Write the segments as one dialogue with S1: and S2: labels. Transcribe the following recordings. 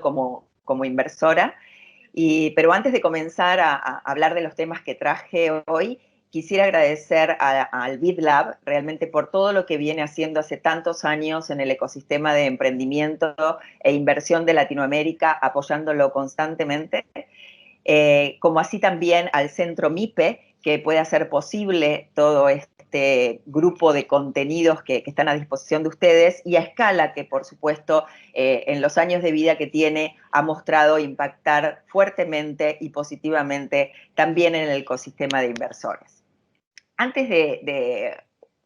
S1: como inversora. Pero antes de comenzar a hablar de los temas que traje hoy, quisiera agradecer al BidLab realmente por todo lo que viene haciendo hace tantos años en el ecosistema de emprendimiento e inversión de Latinoamérica, apoyándolo constantemente, como así también al Centro MIPE, que puede hacer posible todo este grupo de contenidos que están a disposición de ustedes, y a Escala, que por supuesto en los años de vida que tiene ha mostrado impactar fuertemente y positivamente también en el ecosistema de inversores. Antes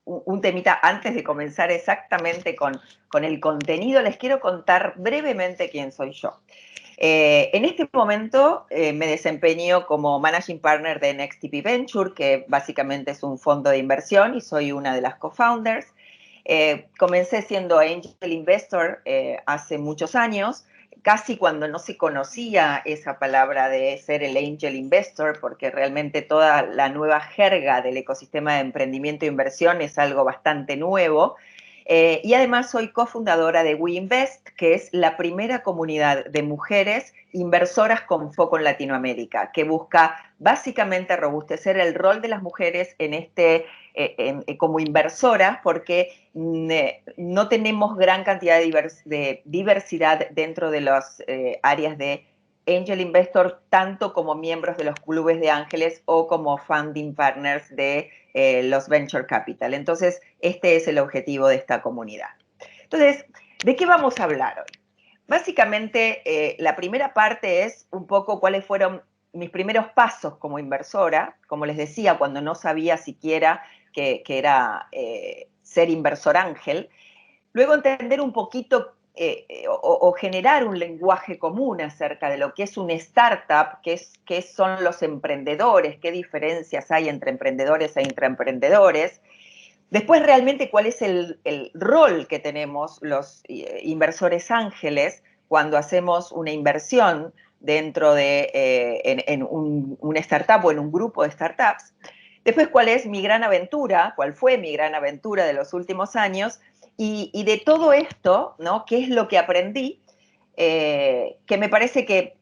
S1: un temita, antes de comenzar exactamente con el contenido, les quiero contar brevemente quién soy yo. En este momento me desempeño como Managing Partner de NextTP Venture, que básicamente es un fondo de inversión y soy una de las co-founders. Comencé siendo Angel Investor hace muchos años, casi cuando no se conocía esa palabra de ser el Angel Investor, porque realmente toda la nueva jerga del ecosistema de emprendimiento e inversión es algo bastante nuevo. Y además soy cofundadora de WeInvest, que es la primera comunidad de mujeres inversoras con foco en Latinoamérica, que busca básicamente robustecer el rol de las mujeres como inversoras, porque no tenemos gran cantidad de diversidad dentro de las áreas de Angel Investor, tanto como miembros de los clubes de ángeles o como funding partners de los Venture Capital. Entonces, este es el objetivo de esta comunidad. Entonces, ¿de qué vamos a hablar hoy? Básicamente, la primera parte es un poco cuáles fueron mis primeros pasos como inversora, como les decía, cuando no sabía siquiera que era ser inversor ángel. Luego entender un poquito o generar un lenguaje común acerca de lo que es una startup, qué son los emprendedores, qué diferencias hay entre emprendedores e intraemprendedores. Después, realmente, cuál es el rol que tenemos los inversores ángeles cuando hacemos una inversión dentro de en una startup o en un grupo de startups. Después, cuál es mi gran aventura, cuál fue mi gran aventura de los últimos años, y de todo esto, ¿no? ¿Qué es lo que aprendí? Que me parece que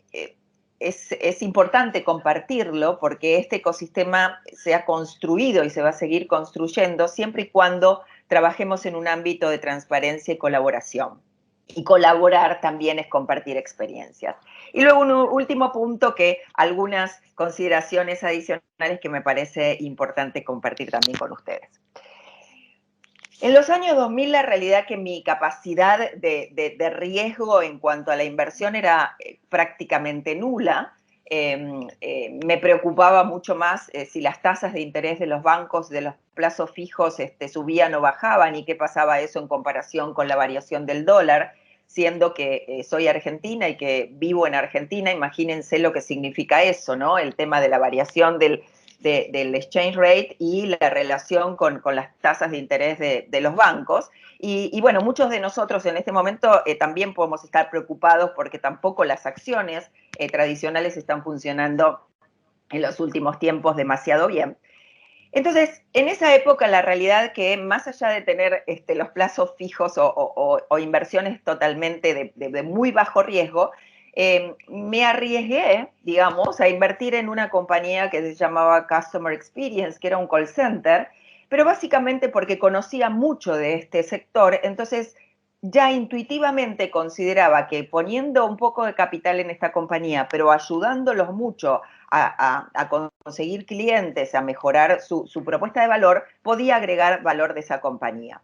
S1: es importante compartirlo, porque este ecosistema se ha construido y se va a seguir construyendo siempre y cuando trabajemos en un ámbito de transparencia y colaboración. Y colaborar también es compartir experiencias. Y luego un último punto, que algunas consideraciones adicionales que me parece importante compartir también con ustedes. En los años 2000, la realidad que mi capacidad de riesgo en cuanto a la inversión era prácticamente nula. Me preocupaba mucho más si las tasas de interés de los bancos, de los plazos fijos, subían o bajaban, y qué pasaba eso en comparación con la variación del dólar, siendo que soy argentina y que vivo en Argentina. Imagínense lo que significa eso, ¿no? El tema de la variación del exchange rate y la relación con las tasas de interés de los bancos. Y bueno, muchos de nosotros en este momento también podemos estar preocupados porque tampoco las acciones tradicionales están funcionando en los últimos tiempos demasiado bien. Entonces, en esa época, la realidad que más allá de tener los plazos fijos o inversiones totalmente de muy bajo riesgo, me arriesgué, digamos, a invertir en una compañía que se llamaba Customer Experience, que era un call center, pero básicamente porque conocía mucho de este sector. Entonces ya intuitivamente consideraba que poniendo un poco de capital en esta compañía, pero ayudándolos mucho a conseguir clientes, a mejorar su propuesta de valor, podía agregar valor de esa compañía.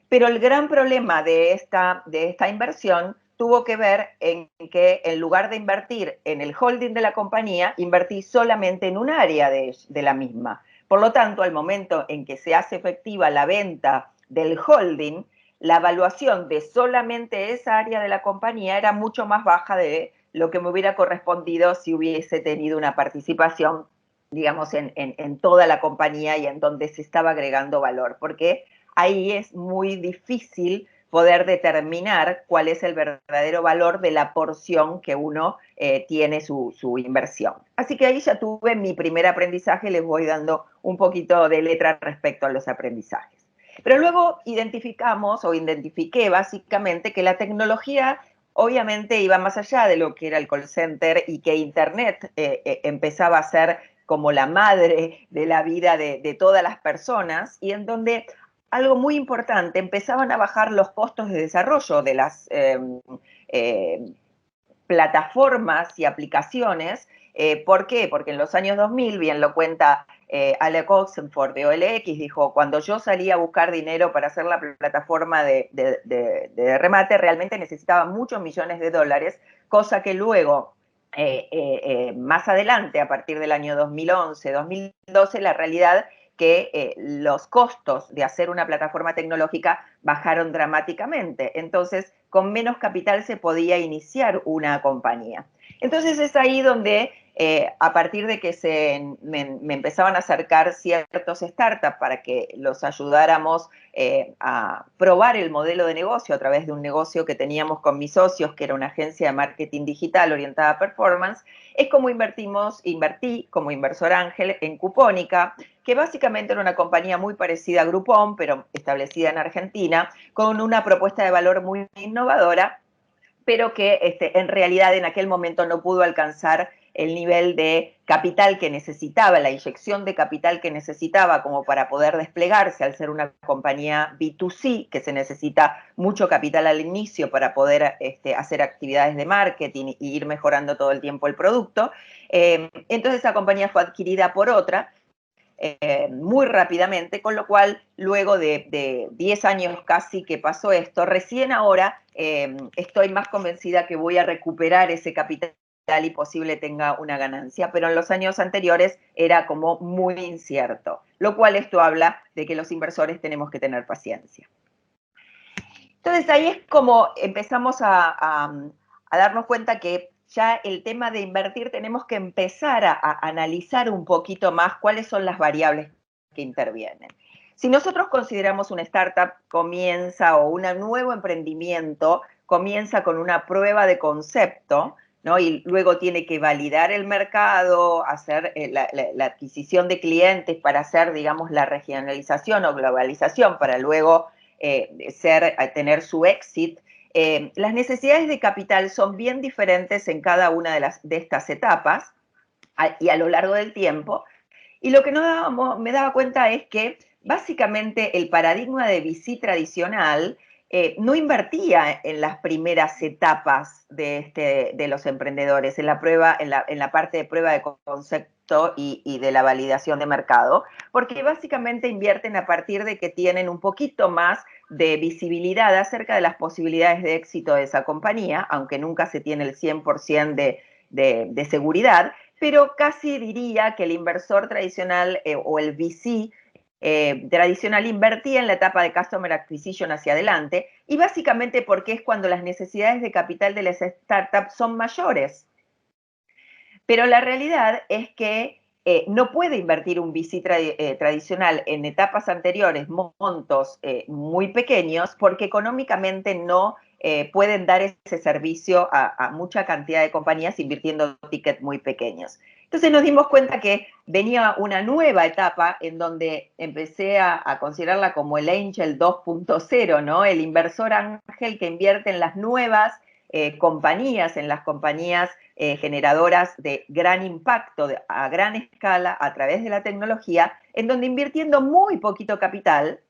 S1: Pero el gran problema de esta inversión tuvo que ver en que, en lugar de invertir en el holding de la compañía, invertí solamente en un área de la misma. Por lo tanto, al momento en que se hace efectiva la venta del holding, la evaluación de solamente esa área de la compañía era mucho más baja de lo que me hubiera correspondido si hubiese tenido una participación, digamos, en toda la compañía y en donde se estaba agregando valor, porque ahí es muy difícil poder determinar cuál es el verdadero valor de la porción que uno tiene su inversión. Así que ahí ya tuve mi primer aprendizaje. Les voy dando un poquito de letra respecto a los aprendizajes. Pero luego identifiqué básicamente que la tecnología obviamente iba más allá de lo que era el call center y que Internet empezaba a ser como la madre de la vida de todas las personas, y en donde algo muy importante, empezaban a bajar los costos de desarrollo de las eh, plataformas y aplicaciones. ¿Por qué? Porque en los años 2000, bien lo cuenta Alec Oxenford de OLX, dijo, cuando yo salí a buscar dinero para hacer la plataforma de remate, realmente necesitaba muchos millones de dólares, cosa que luego, más adelante, a partir del año 2011, 2012, la realidad que los costos de hacer una plataforma tecnológica bajaron dramáticamente. Entonces, con menos capital se podía iniciar una compañía. Entonces es ahí donde, a partir de que me empezaban a acercar ciertos startups para que los ayudáramos a probar el modelo de negocio a través de un negocio que teníamos con mis socios, que era una agencia de marketing digital orientada a performance, es como invertí como inversor ángel en Cupónica, que básicamente era una compañía muy parecida a Groupon, pero establecida en Argentina, con una propuesta de valor muy innovadora, pero que en realidad en aquel momento no pudo alcanzar el nivel de capital que necesitaba, la inyección de capital que necesitaba como para poder desplegarse, al ser una compañía B2C, que se necesita mucho capital al inicio para poder hacer actividades de marketing y ir mejorando todo el tiempo el producto. Entonces esa compañía fue adquirida por otra, muy rápidamente, con lo cual luego de 10 años casi que pasó esto, recién ahora estoy más convencida que voy a recuperar ese capital y posible tenga una ganancia, pero en los años anteriores era como muy incierto, lo cual esto habla de que los inversores tenemos que tener paciencia. Entonces ahí es como empezamos a darnos cuenta que ya el tema de invertir tenemos que empezar a analizar un poquito más cuáles son las variables que intervienen. Si nosotros consideramos una startup comienza o un nuevo emprendimiento comienza con una prueba de concepto, ¿no? Y luego tiene que validar el mercado, hacer la adquisición de clientes para hacer, digamos, la regionalización o globalización para luego tener su éxito. Las necesidades de capital son bien diferentes en cada una de estas etapas y a lo largo del tiempo. Y lo que me daba cuenta es que básicamente el paradigma de VC tradicional no invertía en las primeras etapas de los emprendedores, en la parte de prueba de concepto y de la validación de mercado, porque básicamente invierten a partir de que tienen un poquito más de visibilidad acerca de las posibilidades de éxito de esa compañía, aunque nunca se tiene el 100% de seguridad, pero casi diría que el inversor tradicional o el VC tradicional invertía en la etapa de Customer Acquisition hacia adelante, y básicamente porque es cuando las necesidades de capital de las startups son mayores. Pero la realidad es que no puede invertir un VC tradicional en etapas anteriores montos muy pequeños porque económicamente no pueden dar ese servicio a mucha cantidad de compañías invirtiendo tickets muy pequeños. Entonces nos dimos cuenta que venía una nueva etapa en donde empecé a considerarla como el Angel 2.0, ¿no? El inversor ángel que invierte en las nuevas compañías, en las compañías generadoras de gran impacto a gran escala a través de la tecnología, en donde invirtiendo muy poquito capital,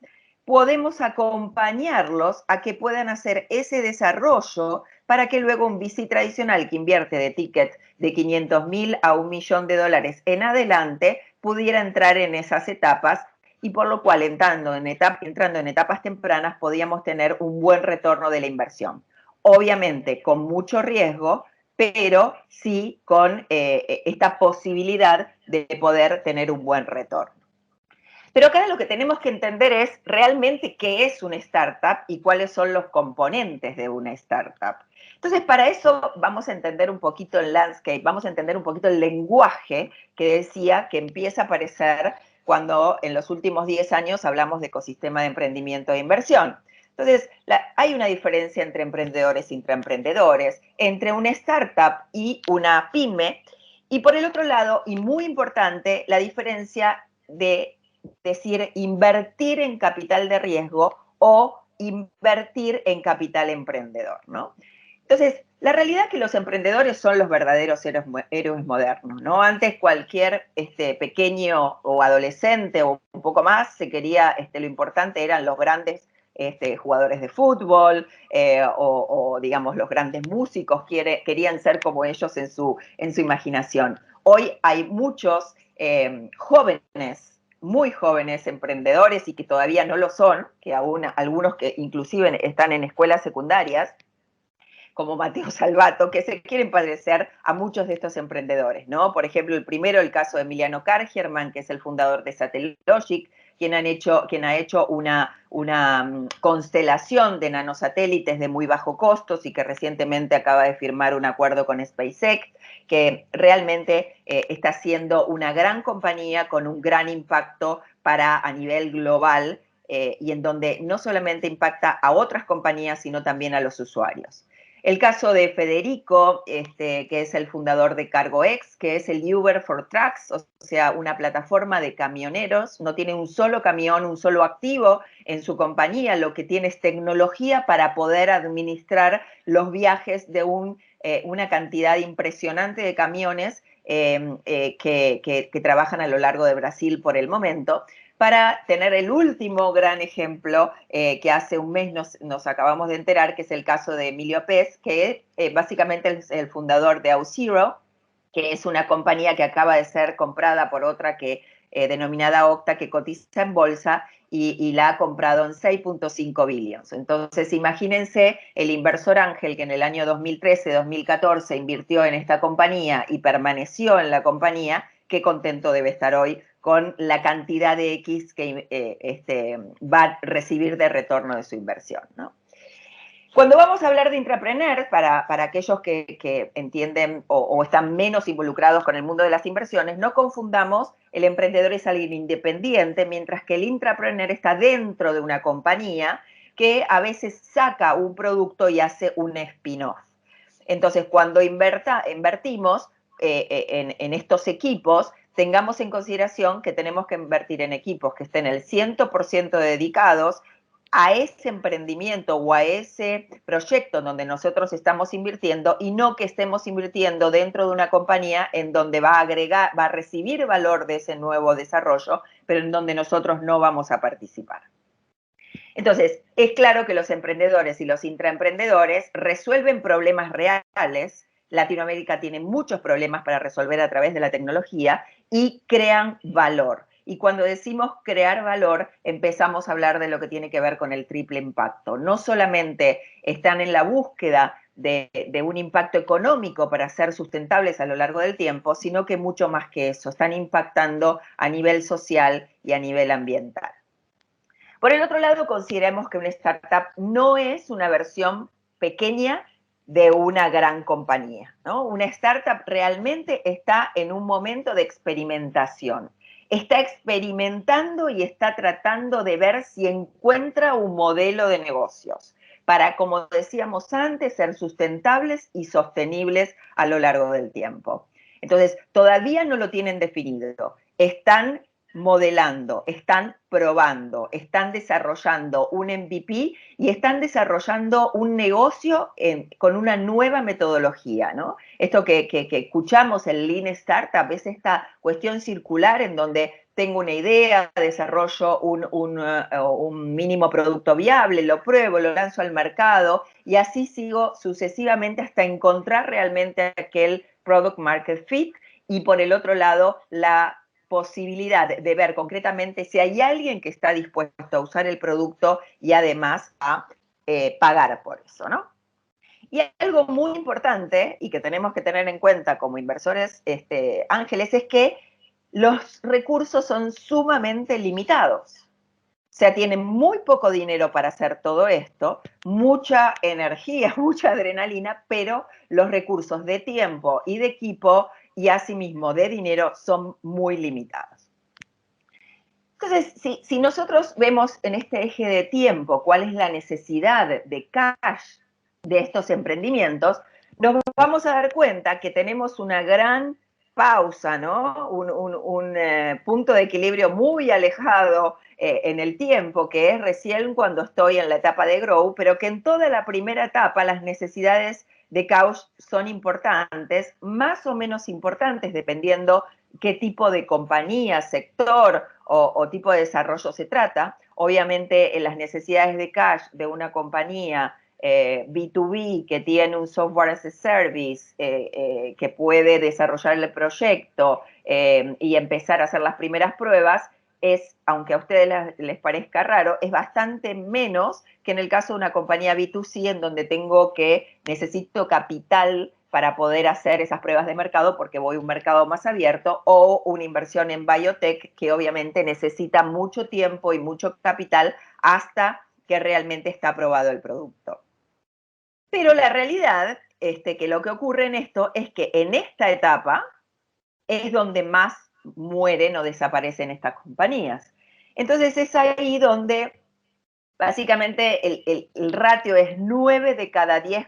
S1: podemos acompañarlos a que puedan hacer ese desarrollo para que luego un VC tradicional que invierte de ticket de 500.000 a $1.000.000 en adelante pudiera entrar en esas etapas, y por lo cual entrando en etapas tempranas podíamos tener un buen retorno de la inversión. Obviamente con mucho riesgo, pero sí con esta posibilidad de poder tener un buen retorno. Pero acá lo que tenemos que entender es realmente qué es una startup y cuáles son los componentes de una startup. Entonces, para eso vamos a entender un poquito el landscape, vamos a entender un poquito el lenguaje que decía que empieza a aparecer cuando en los últimos 10 años hablamos de ecosistema de emprendimiento e inversión. Entonces, hay una diferencia entre emprendedores e intraemprendedores, entre una startup y una pyme, y por el otro lado, y muy importante, la diferencia de decir invertir en capital de riesgo o invertir en capital emprendedor, ¿no? Entonces, la realidad es que los emprendedores son los verdaderos héroes modernos, ¿no? Antes cualquier pequeño o adolescente o un poco más se quería, lo importante eran los grandes jugadores de fútbol o, digamos, los grandes músicos querían ser como ellos en su imaginación. Hoy hay muchos jóvenes, muy jóvenes emprendedores y que todavía no lo son, que aún algunos que inclusive están en escuelas secundarias, como Mateo Salvato, que se quieren parecer a muchos de estos emprendedores, ¿no? Por ejemplo, el primero, el caso de Emiliano Kargerman, que es el fundador de Satellogic, quien ha hecho una constelación de nanosatélites de muy bajo costos y que recientemente acaba de firmar un acuerdo con SpaceX, que realmente está siendo una gran compañía con un gran impacto a nivel global y en donde no solamente impacta a otras compañías, sino también a los usuarios. El caso de Federico, que es el fundador de CargoX, que es el Uber for Trucks, o sea, una plataforma de camioneros, no tiene un solo camión, un solo activo en su compañía, lo que tiene es tecnología para poder administrar los viajes de una cantidad impresionante de camiones que trabajan a lo largo de Brasil por el momento, para tener el último gran ejemplo que hace un mes nos acabamos de enterar, que es el caso de Emilio Pez, que básicamente es el fundador de Auth0, que es una compañía que acaba de ser comprada por otra denominada Okta, que cotiza en bolsa y la ha comprado en 6.5 billions. Entonces, imagínense el inversor ángel que en el año 2013-2014 invirtió en esta compañía y permaneció en la compañía, qué contento debe estar hoy con la cantidad de X que va a recibir de retorno de su inversión, ¿no? Cuando vamos a hablar de intrapreneur, para aquellos que entienden o están menos involucrados con el mundo de las inversiones, no confundamos, el emprendedor es alguien independiente, mientras que el intrapreneur está dentro de una compañía que a veces saca un producto y hace un spin-off. Entonces, cuando invertimos en estos equipos, tengamos en consideración que tenemos que invertir en equipos que estén el 100% dedicados a ese emprendimiento o a ese proyecto donde nosotros estamos invirtiendo y no que estemos invirtiendo dentro de una compañía en donde va a recibir valor de ese nuevo desarrollo, pero en donde nosotros no vamos a participar. Entonces, es claro que los emprendedores y los intraemprendedores resuelven problemas reales. Latinoamérica tiene muchos problemas para resolver a través de la tecnología y crean valor. Y cuando decimos crear valor, empezamos a hablar de lo que tiene que ver con el triple impacto. No solamente están en la búsqueda de un impacto económico para ser sustentables a lo largo del tiempo, sino que mucho más que eso, están impactando a nivel social y a nivel ambiental. Por el otro lado, consideremos que una startup no es una versión pequeña de una gran compañía, ¿no? Una startup realmente está en un momento de experimentación. Está experimentando y está tratando de ver si encuentra un modelo de negocios para, como decíamos antes, ser sustentables y sostenibles a lo largo del tiempo. Entonces, todavía no lo tienen definido. Están modelando, están probando, están desarrollando un MVP y están desarrollando un negocio con una nueva metodología, ¿no? Esto que escuchamos, el Lean Startup, es esta cuestión circular en donde tengo una idea, desarrollo un mínimo producto viable, lo pruebo, lo lanzo al mercado y así sigo sucesivamente hasta encontrar realmente aquel product market fit y por el otro lado la posibilidad de ver concretamente si hay alguien que está dispuesto a usar el producto y además a pagar por eso, ¿no? Y algo muy importante y que tenemos que tener en cuenta como inversores ángeles es que los recursos son sumamente limitados. O sea, tienen muy poco dinero para hacer todo esto, mucha energía, mucha adrenalina, pero los recursos de tiempo y de equipo y asimismo de dinero son muy limitados. Entonces, si nosotros vemos en este eje de tiempo cuál es la necesidad de cash de estos emprendimientos, nos vamos a dar cuenta que tenemos una gran pausa, ¿no? Un punto de equilibrio muy alejado en el tiempo, que es recién cuando estoy en la etapa de grow, pero que en toda la primera etapa las necesidades de cash son importantes, más o menos importantes, dependiendo qué tipo de compañía, sector o tipo de desarrollo se trata. Obviamente, en las necesidades de cash de una compañía B2B que tiene un software as a service, que puede desarrollar el proyecto y empezar a hacer las primeras pruebas, es, aunque a ustedes les parezca raro, es bastante menos que en el caso de una compañía B2C en donde necesito capital para poder hacer esas pruebas de mercado porque voy a un mercado más abierto, o una inversión en biotech que obviamente necesita mucho tiempo y mucho capital hasta que realmente está aprobado el producto. Pero la realidad que lo que ocurre en esto es que en esta etapa es donde más mueren o desaparecen estas compañías. Entonces es ahí donde básicamente el ratio es 9 de cada 10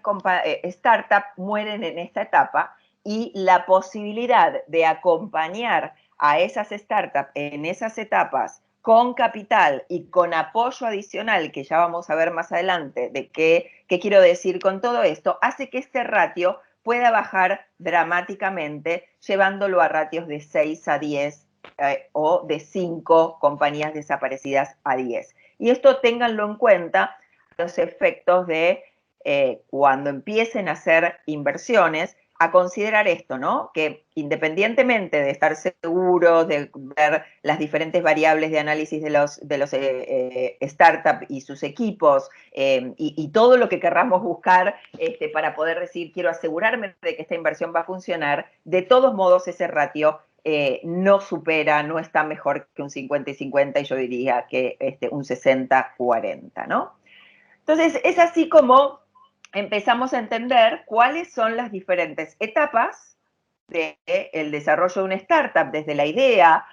S1: startups mueren en esta etapa, y la posibilidad de acompañar a esas startups en esas etapas con capital y con apoyo adicional, que ya vamos a ver más adelante de qué quiero decir con todo esto, hace que este ratio pueda bajar dramáticamente, llevándolo a ratios de 6 a 10 o de 5 compañías desaparecidas a 10. Y esto ténganlo en cuenta, los efectos de cuando empiecen a hacer inversiones, a considerar esto, ¿no? Que independientemente de estar seguros, de ver las diferentes variables de análisis de los startups y sus equipos, y todo lo que querramos buscar para poder decir, quiero asegurarme de que esta inversión va a funcionar, de todos modos ese ratio no supera, no está mejor que un 50 y 50, y yo diría que un 60-40, ¿no? Entonces, es así como empezamos a entender cuáles son las diferentes etapas del desarrollo de una startup, desde la idea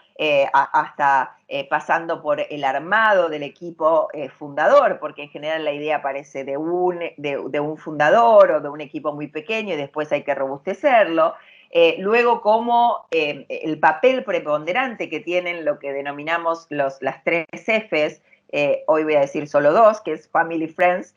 S1: hasta pasando por el armado del equipo fundador, porque en general la idea aparece de un fundador o de un equipo muy pequeño y después hay que robustecerlo. Luego, como el papel preponderante que tienen lo que denominamos las 3 Fs, hoy voy a decir solo 2, que es Family Friends.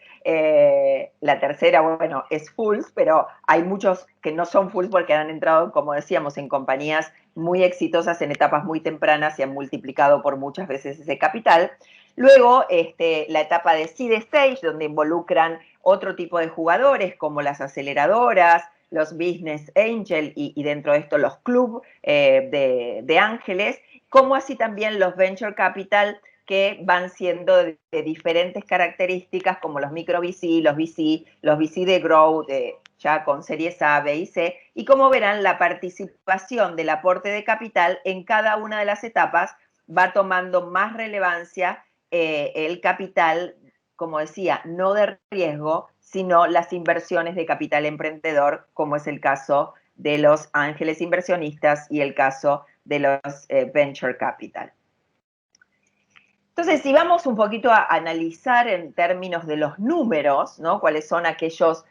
S1: La tercera, bueno, es Fools, pero hay muchos que no son Fools porque han entrado, como decíamos, en compañías muy exitosas en etapas muy tempranas y han multiplicado por muchas veces ese capital. Luego, la etapa de Seed Stage, donde involucran otro tipo de jugadores, como las aceleradoras, los business angel y dentro de esto los clubes de ángeles, como así también los venture capital, que van siendo de diferentes características, como los micro VC, los VC de growth, ya con series A, B y C, y como verán, la participación del aporte de capital en cada una de las etapas va tomando más relevancia el capital, como decía, no de riesgo, sino las inversiones de capital emprendedor, como es el caso de los ángeles inversionistas y el caso de los venture capital. Entonces, si vamos un poquito a analizar en términos de los números, ¿no? Cuáles son aquellos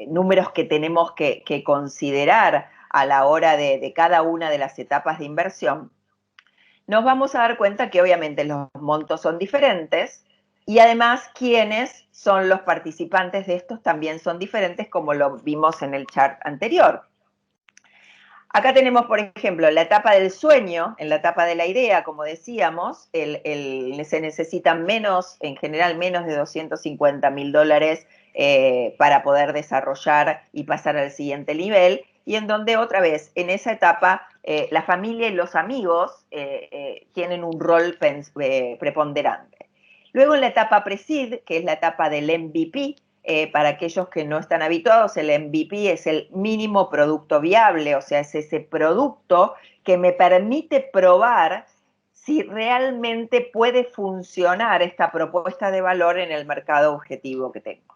S1: números que tenemos que considerar a la hora de cada una de las etapas de inversión, nos vamos a dar cuenta que obviamente los montos son diferentes, y además quiénes son los participantes de estos también son diferentes, como lo vimos en el chart anterior. Acá tenemos, por ejemplo, la etapa del sueño, en la etapa de la idea, como decíamos, se necesitan en general menos de $250.000 para poder desarrollar y pasar al siguiente nivel, y en donde otra vez, en esa etapa, la familia y los amigos tienen un rol preponderante. Luego en la etapa pre-seed, que es la etapa del MVP, para aquellos que no están habituados, el MVP es el mínimo producto viable, o sea, es ese producto que me permite probar si realmente puede funcionar esta propuesta de valor en el mercado objetivo que tengo.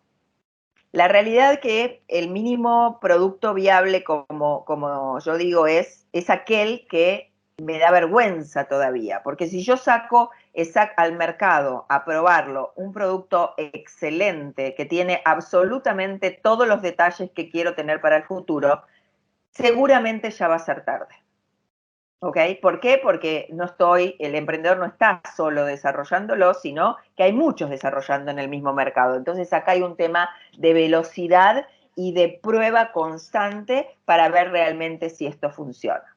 S1: La realidad es que el mínimo producto viable, como yo digo, es aquel que me da vergüenza todavía, porque si yo saco al mercado a probarlo un producto excelente que tiene absolutamente todos los detalles que quiero tener para el futuro, seguramente ya va a ser tarde. ¿Ok? ¿Por qué? Porque el emprendedor no está solo desarrollándolo, sino que hay muchos desarrollando en el mismo mercado. Entonces acá hay un tema de velocidad y de prueba constante para ver realmente si esto funciona.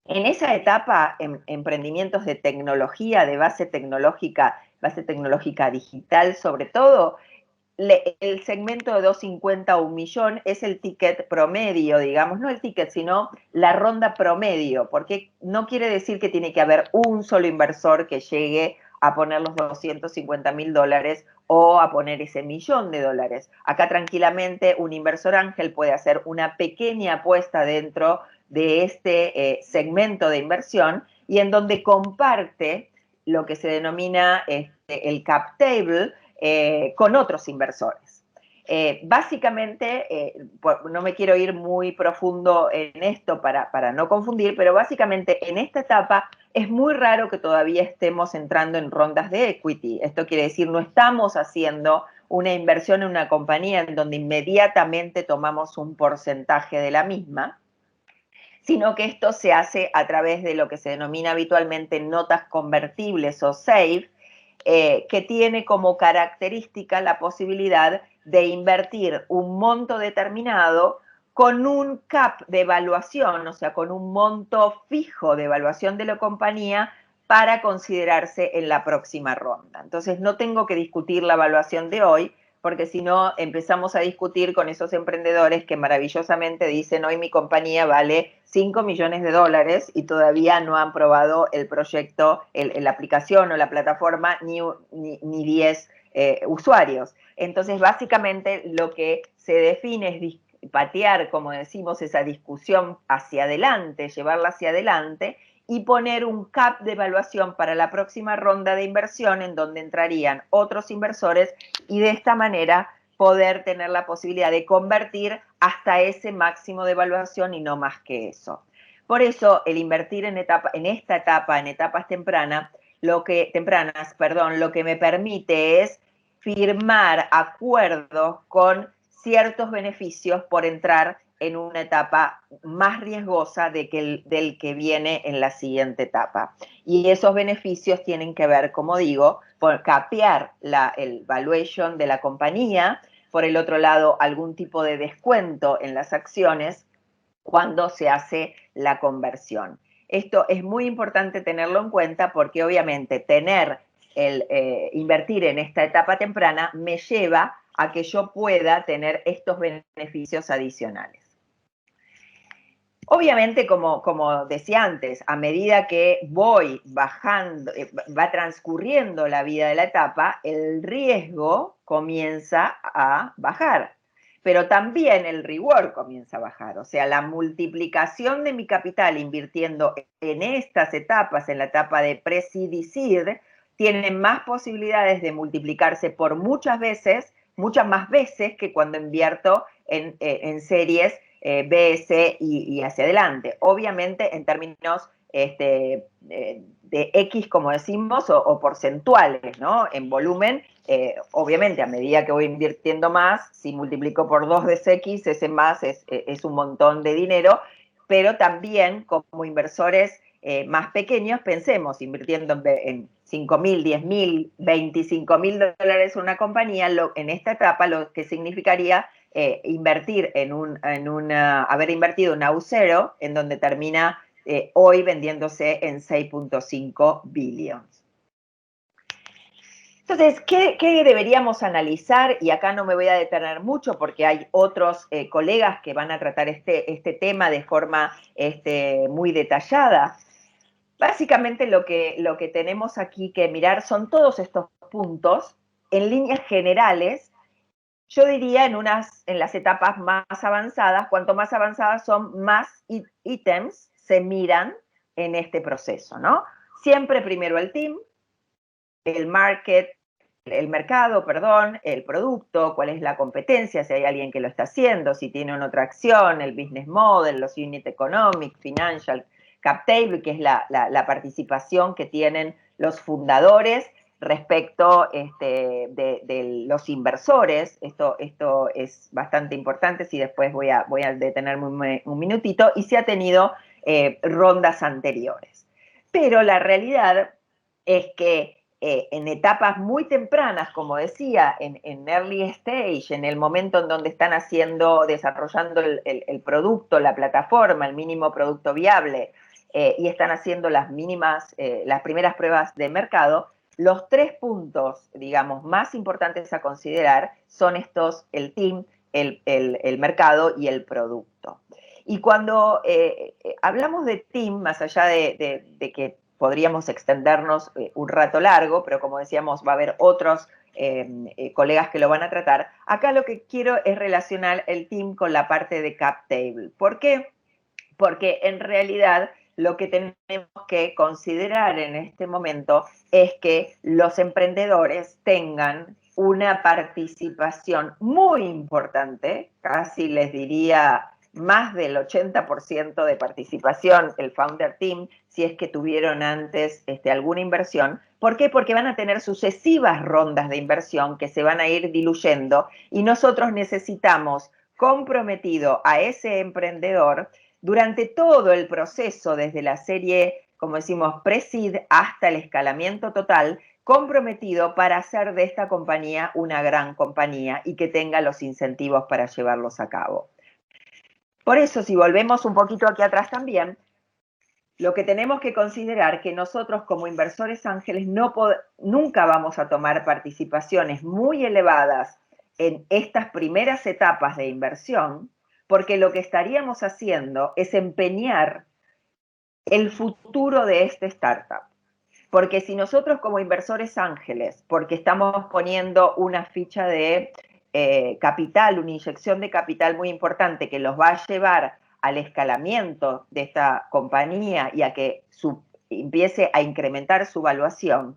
S1: En esa etapa, emprendimientos de tecnología, de base tecnológica digital sobre todo, el segmento de 250 a 1 millón es el ticket promedio, digamos, no el ticket, sino la ronda promedio, porque no quiere decir que tiene que haber un solo inversor que llegue a poner los $250.000 o a poner ese $1.000.000. Acá tranquilamente un inversor ángel puede hacer una pequeña apuesta dentro de este segmento de inversión y en donde comparte lo que se denomina el cap table, con otros inversores. Básicamente, no me quiero ir muy profundo en esto para no confundir, pero básicamente en esta etapa es muy raro que todavía estemos entrando en rondas de equity. Esto quiere decir, no estamos haciendo una inversión en una compañía en donde inmediatamente tomamos un porcentaje de la misma, sino que esto se hace a través de lo que se denomina habitualmente notas convertibles o SAFE, que tiene como característica la posibilidad de invertir un monto determinado con un cap de evaluación, o sea, con un monto fijo de evaluación de la compañía para considerarse en la próxima ronda. Entonces, no tengo que discutir la evaluación de hoy, porque si no empezamos a discutir con esos emprendedores que maravillosamente dicen hoy mi compañía vale $5 millones y todavía no han probado el proyecto, la aplicación o la plataforma ni 10 usuarios. Entonces, básicamente lo que se define es patear, como decimos, esa discusión hacia adelante, llevarla hacia adelante y poner un cap de evaluación para la próxima ronda de inversión en donde entrarían otros inversores y de esta manera poder tener la posibilidad de convertir hasta ese máximo de evaluación y no más que eso. Por eso, el invertir en etapas tempranas, lo que me permite es firmar acuerdos con ciertos beneficios por entrar en una etapa más riesgosa del que viene en la siguiente etapa. Y esos beneficios tienen que ver, como digo, por capear el valuation de la compañía, por el otro lado, algún tipo de descuento en las acciones cuando se hace la conversión. Esto es muy importante tenerlo en cuenta porque obviamente invertir en esta etapa temprana me lleva a que yo pueda tener estos beneficios adicionales. Obviamente, como decía antes, a medida que voy bajando, va transcurriendo la vida de la etapa, el riesgo comienza a bajar, pero también el reward comienza a bajar. O sea, la multiplicación de mi capital invirtiendo en estas etapas, en la etapa de pre-seed y seed, tiene más posibilidades de multiplicarse por muchas más veces que cuando invierto en series B, C y hacia adelante. Obviamente en términos de X, como decimos, o porcentuales, ¿no? En volumen, obviamente a medida que voy invirtiendo más, si multiplico por 2 de X, ese más es un montón de dinero, pero también como inversores más pequeños, pensemos, invirtiendo en 5.000, 10.000, $25.000 en una compañía, en esta etapa lo que significaría invertir haber invertido en A0, en donde termina hoy vendiéndose en 6.5 billions. Entonces, ¿qué deberíamos analizar? Y acá no me voy a detener mucho porque hay otros colegas que van a tratar este tema de forma muy detallada. Básicamente lo que tenemos aquí que mirar son todos estos puntos en líneas generales. Yo diría en las etapas más avanzadas, cuanto más avanzadas son, más ítems se miran en este proceso, ¿no? Siempre primero el team, el mercado, el producto, cuál es la competencia, si hay alguien que lo está haciendo, si tiene una otra acción, el business model, los unit economics, financial, cap table, que es la participación que tienen los fundadores respecto de los inversores. Esto es bastante importante, si después voy a detenerme un minutito, y si ha tenido rondas anteriores. Pero la realidad es que en etapas muy tempranas, como decía, en early stage, en el momento en donde están desarrollando el producto, la plataforma, el mínimo producto viable, y están haciendo las primeras pruebas de mercado, los 3 puntos, digamos, más importantes a considerar son estos: el team, el mercado y el producto. Y cuando hablamos de team, más allá de que podríamos extendernos un rato largo, pero como decíamos, va a haber otros colegas que lo van a tratar. Acá lo que quiero es relacionar el team con la parte de cap table. ¿Por qué? Porque en realidad lo que tenemos que considerar en este momento es que los emprendedores tengan una participación muy importante, casi les diría más del 80% de participación, el Founder Team, si es que tuvieron antes alguna inversión. ¿Por qué? Porque van a tener sucesivas rondas de inversión que se van a ir diluyendo y nosotros necesitamos comprometido a ese emprendedor durante todo el proceso, desde la serie, como decimos, pre-seed hasta el escalamiento total, comprometido para hacer de esta compañía una gran compañía y que tenga los incentivos para llevarlos a cabo. Por eso, si volvemos un poquito aquí atrás también, lo que tenemos que considerar que nosotros como inversores ángeles nunca vamos a tomar participaciones muy elevadas en estas primeras etapas de inversión, porque lo que estaríamos haciendo es empeñar el futuro de este startup. Porque si nosotros como inversores ángeles, porque estamos poniendo una ficha de capital, una inyección de capital muy importante que los va a llevar al escalamiento de esta compañía y a que empiece a incrementar su valuación,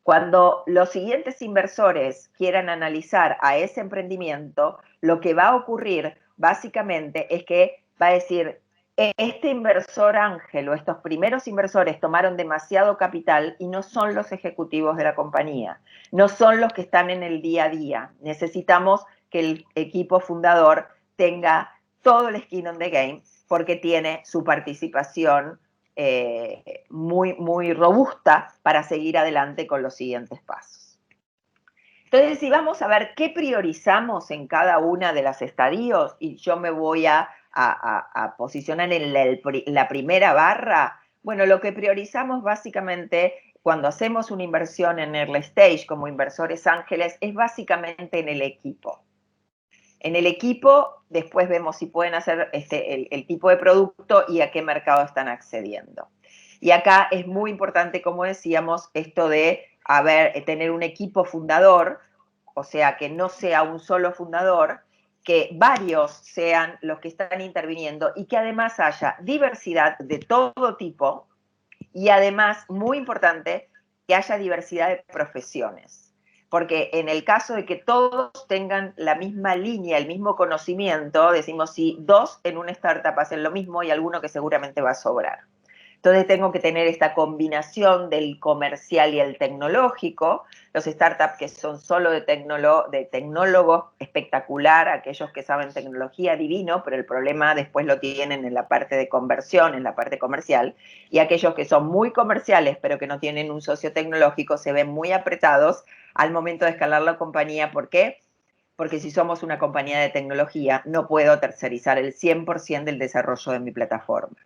S1: cuando los siguientes inversores quieran analizar a ese emprendimiento, lo que va a ocurrir básicamente es que va a decir: este inversor ángel o estos primeros inversores tomaron demasiado capital y no son los ejecutivos de la compañía, no son los que están en el día a día. Necesitamos que el equipo fundador tenga todo el skin on the game porque tiene su participación muy robusta para seguir adelante con los siguientes pasos. Entonces, si vamos a ver qué priorizamos en cada una de las estadios, y yo me voy a posicionar en la primera barra, bueno, lo que priorizamos básicamente cuando hacemos una inversión en early stage como inversores ángeles es básicamente en el equipo. En el equipo, después vemos si pueden hacer el tipo de producto y a qué mercado están accediendo. Y acá es muy importante, como decíamos, esto de tener un equipo fundador, o sea, que no sea un solo fundador, que varios sean los que están interviniendo y que además haya diversidad de todo tipo y además, muy importante, que haya diversidad de profesiones. Porque en el caso de que todos tengan la misma línea, el mismo conocimiento, decimos si 2 en una startup hacen lo mismo, hay alguno que seguramente va a sobrar. Entonces tengo que tener esta combinación del comercial y el tecnológico, los startups que son solo de tecnólogos, espectacular, aquellos que saben tecnología, divino, pero el problema después lo tienen en la parte de conversión, en la parte comercial, y aquellos que son muy comerciales, pero que no tienen un socio tecnológico, se ven muy apretados al momento de escalar la compañía. ¿Por qué? Porque si somos una compañía de tecnología, no puedo tercerizar el 100% del desarrollo de mi plataforma.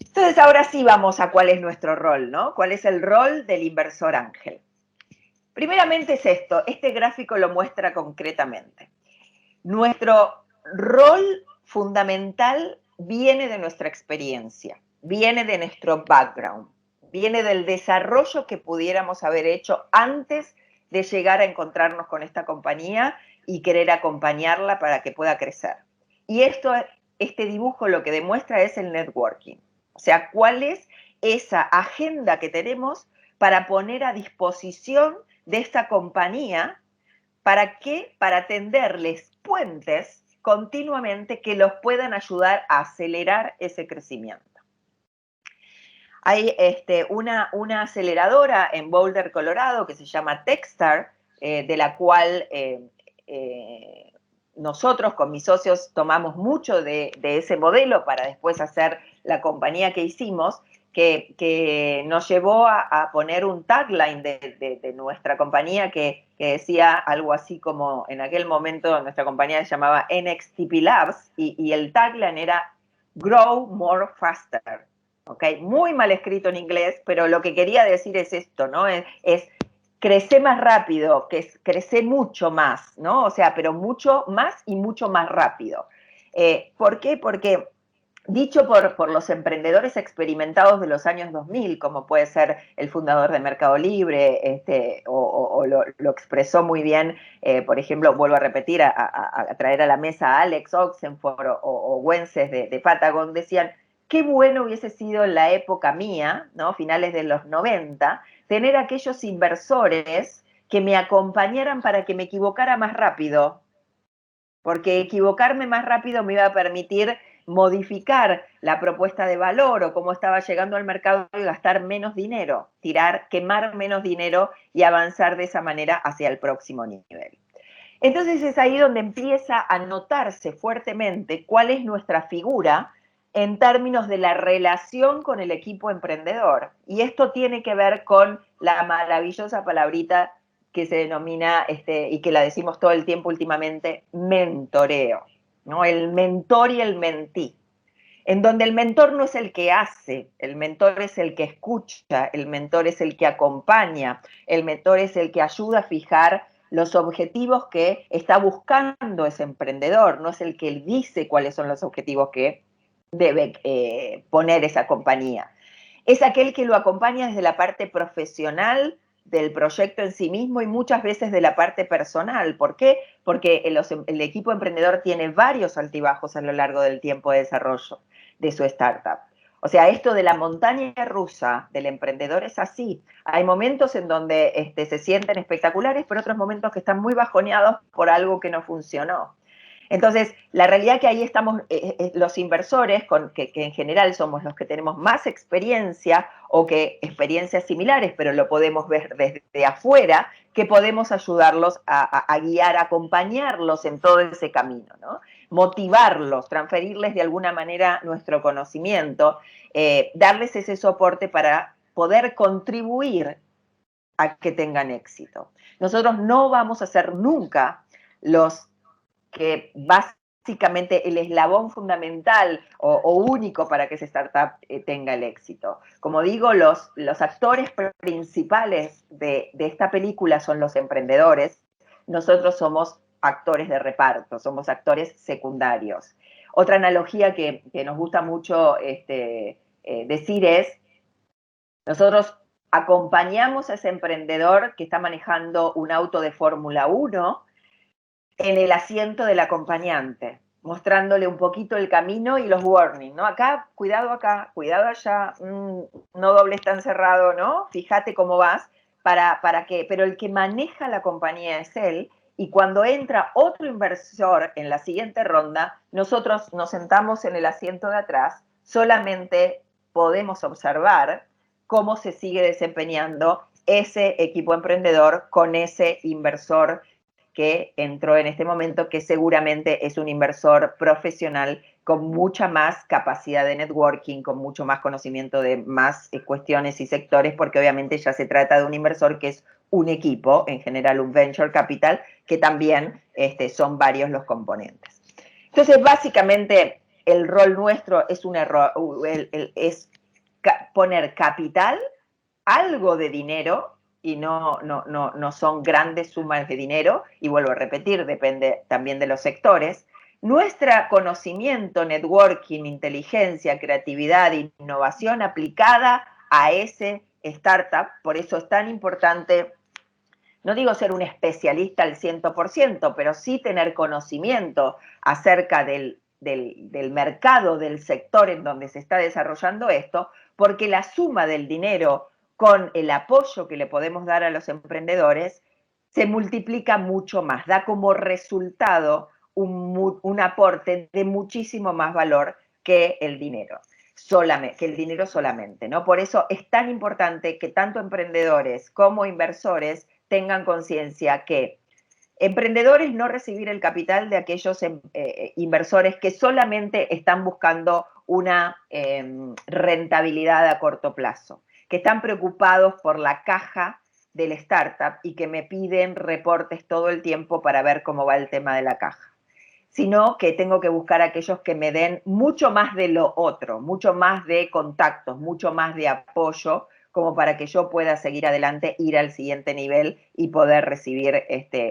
S1: Entonces, ahora sí vamos a cuál es nuestro rol, ¿no? ¿Cuál es el rol del inversor ángel? Primeramente es esto, este gráfico lo muestra concretamente. Nuestro rol fundamental viene de nuestra experiencia, viene de nuestro background, viene del desarrollo que pudiéramos haber hecho antes de llegar a encontrarnos con esta compañía y querer acompañarla para que pueda crecer. Y este dibujo lo que demuestra es el networking. O sea, cuál es esa agenda que tenemos para poner a disposición de esta compañía. ¿Para qué? Para tenderles puentes continuamente que los puedan ayudar a acelerar ese crecimiento. Hay una aceleradora en Boulder, Colorado, que se llama Techstars, de la cual nosotros con mis socios tomamos mucho de ese modelo para después hacer la compañía que hicimos, que nos llevó a poner un tagline de nuestra compañía que decía algo así como, en aquel momento nuestra compañía se llamaba NXTP Labs, y el tagline era Grow More Faster. ¿Okay? Muy mal escrito en inglés, pero lo que quería decir es esto, ¿no? Es crece más rápido, que crece mucho más, ¿no? O sea, pero mucho más y mucho más rápido. ¿Por qué? Porque dicho por los emprendedores experimentados de los años 2000, como puede ser el fundador de Mercado Libre, o lo expresó muy bien, por ejemplo, vuelvo a repetir, a traer a la mesa a Alex Oxenford o Wences de Patagon, decían, qué bueno hubiese sido en la época mía, ¿no? Finales de los 90, tener aquellos inversores que me acompañaran para que me equivocara más rápido, porque equivocarme más rápido me iba a permitir modificar la propuesta de valor o cómo estaba llegando al mercado y gastar menos dinero, quemar menos dinero y avanzar de esa manera hacia el próximo nivel. Entonces es ahí donde empieza a notarse fuertemente cuál es nuestra figura en términos de la relación con el equipo emprendedor. Y esto tiene que ver con la maravillosa palabrita que se denomina, y que la decimos todo el tiempo últimamente, mentoreo, ¿no? El mentor y el mentí, en donde el mentor no es el que hace, el mentor es el que escucha, el mentor es el que acompaña, el mentor es el que ayuda a fijar los objetivos que está buscando ese emprendedor, no es el que dice cuáles son los objetivos que debe poner esa compañía. Es aquel que lo acompaña desde la parte profesional del proyecto en sí mismo y muchas veces de la parte personal. ¿Por qué? Porque el equipo emprendedor tiene varios altibajos a lo largo del tiempo de desarrollo de su startup. O sea, esto de la montaña rusa del emprendedor es así. Hay momentos en donde se sienten espectaculares, pero otros momentos que están muy bajoneados por algo que no funcionó. Entonces, la realidad que ahí estamos los inversores, que en general somos los que tenemos más experiencia o que experiencias similares, pero lo podemos ver desde afuera, que podemos ayudarlos a guiar, a acompañarlos en todo ese camino, ¿no? Motivarlos, transferirles de alguna manera nuestro conocimiento, darles ese soporte para poder contribuir a que tengan éxito. Nosotros no vamos a ser nunca los que básicamente el eslabón fundamental o único para que esa startup tenga el éxito. Como digo, los actores principales de esta película son los emprendedores. Nosotros somos actores de reparto, somos actores secundarios. Otra analogía que nos gusta mucho decir es, nosotros acompañamos a ese emprendedor que está manejando un auto de Fórmula 1 en el asiento del acompañante, mostrándole un poquito el camino y los warnings, ¿no? Acá, cuidado allá, no dobles tan cerrado, ¿no? Fíjate cómo vas, para que, pero el que maneja la compañía es él, y cuando entra otro inversor en la siguiente ronda, nosotros nos sentamos en el asiento de atrás, solamente podemos observar cómo se sigue desempeñando ese equipo emprendedor con ese inversor que entró en este momento, que seguramente es un inversor profesional con mucha más capacidad de networking, con mucho más conocimiento de más cuestiones y sectores, porque obviamente ya se trata de un inversor que es un equipo, en general un venture capital, que también son varios los componentes. Entonces, básicamente, el rol nuestro es es poner capital, algo de dinero, y no son grandes sumas de dinero, y vuelvo a repetir, depende también de los sectores. Nuestro conocimiento, networking, inteligencia, creatividad, innovación aplicada a ese startup, por eso es tan importante, no digo ser un especialista al 100%, pero sí tener conocimiento acerca del mercado, del sector en donde se está desarrollando esto, porque la suma del dinero con el apoyo que le podemos dar a los emprendedores se multiplica mucho más, da como resultado un aporte de muchísimo más valor que el dinero. Solamente, ¿no? Por eso es tan importante que tanto emprendedores como inversores tengan conciencia que Emprendedores, no recibir el capital de aquellos inversores que solamente están buscando una rentabilidad a corto plazo, que están preocupados por la caja del startup y que me piden reportes todo el tiempo para ver cómo va el tema de la caja, sino que tengo que buscar a aquellos que me den mucho más de lo otro, mucho más de contactos, mucho más de apoyo, como para que yo pueda seguir adelante, ir al siguiente nivel y poder recibir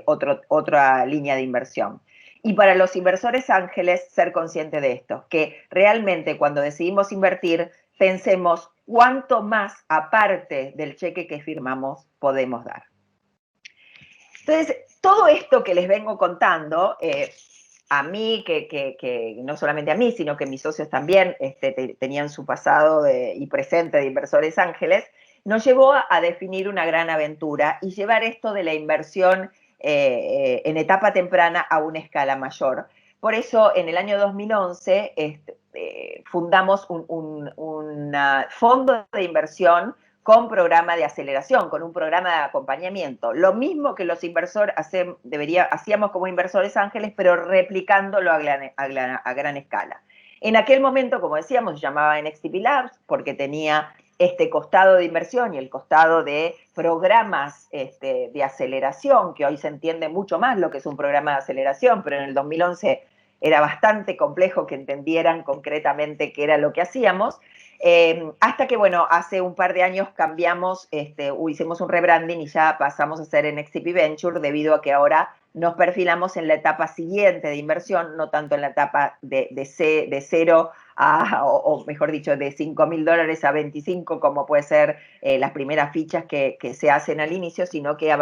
S1: otra línea de inversión. Y para los inversores ángeles, ser consciente de esto, que realmente cuando decidimos invertir, pensemos cuánto más, aparte del cheque que firmamos, podemos dar. Entonces, todo esto que les vengo contando, a mí, que no solamente a mí, sino que mis socios también tenían su pasado y presente de inversores ángeles, nos llevó a definir una gran aventura y llevar esto de la inversión en etapa temprana a una escala mayor. Por eso, en el año 2011, fundamos un fondo de inversión con programa de aceleración, con un programa de acompañamiento. Lo mismo que los inversores hacíamos como inversores ángeles, pero replicándolo a gran escala. En aquel momento, como decíamos, se llamaba NXTP Labs porque tenía este costado de inversión y el costado de programas de aceleración, que hoy se entiende mucho más lo que es un programa de aceleración, pero en el 2011 era bastante complejo que entendieran concretamente qué era lo que hacíamos. Hasta que, bueno, hace un par de años cambiamos, hicimos un rebranding y ya pasamos a ser NXTP Venture debido a que ahora nos perfilamos en la etapa siguiente de inversión, no tanto en la etapa de cero o mejor dicho, de $5.000 a 25, como puede ser las primeras fichas que se hacen al inicio, sino que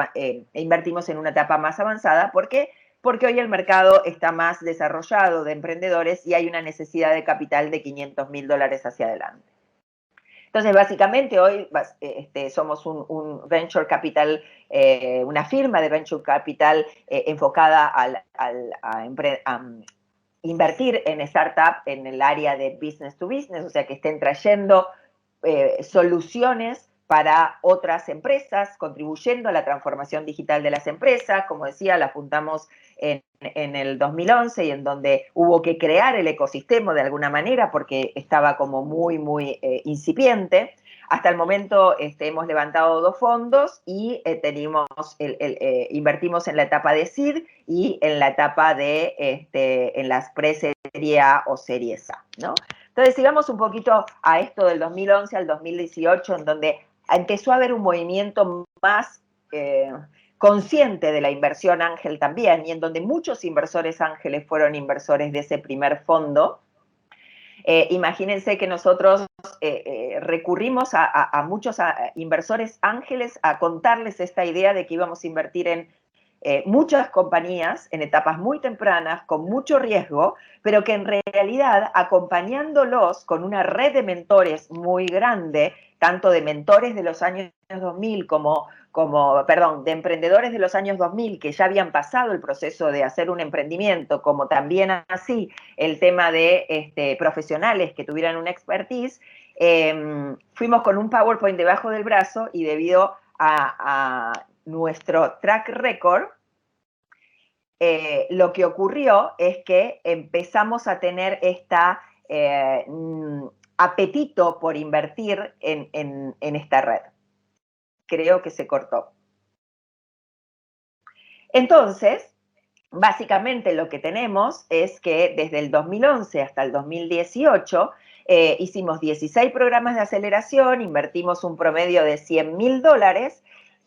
S1: invertimos en una etapa más avanzada. ¿Por qué? Porque hoy el mercado está más desarrollado de emprendedores y hay una necesidad de capital de $500.000 hacia adelante. Entonces, básicamente, hoy somos un venture capital, una firma de venture capital enfocada a invertir en startup en el área de business to business, o sea, que estén trayendo soluciones para otras empresas, contribuyendo a la transformación digital de las empresas. Como decía, la fundamos en el 2011 y en donde hubo que crear el ecosistema de alguna manera porque estaba como muy incipiente. Hasta el momento hemos levantado 2 fondos y invertimos en la etapa de seed y en la etapa en las pre-serie A o series A, ¿no? Entonces, sigamos un poquito a esto del 2011 al 2018, en donde empezó a haber un movimiento más consciente de la inversión ángel también, y en donde muchos inversores ángeles fueron inversores de ese primer fondo. Imagínense que nosotros recurrimos a muchos inversores ángeles a contarles esta idea de que íbamos a invertir en muchas compañías en etapas muy tempranas, con mucho riesgo, pero que en realidad acompañándolos con una red de mentores muy grande, tanto de mentores de los años 2000 de emprendedores de los años 2000 que ya habían pasado el proceso de hacer un emprendimiento, como también así el tema de profesionales que tuvieran una expertise, fuimos con un PowerPoint debajo del brazo y debido a nuestro track record, lo que ocurrió es que empezamos a tener apetito por invertir en esta red. Creo que se cortó. Entonces, básicamente lo que tenemos es que desde el 2011 hasta el 2018 hicimos 16 programas de aceleración, invertimos un promedio de $100.000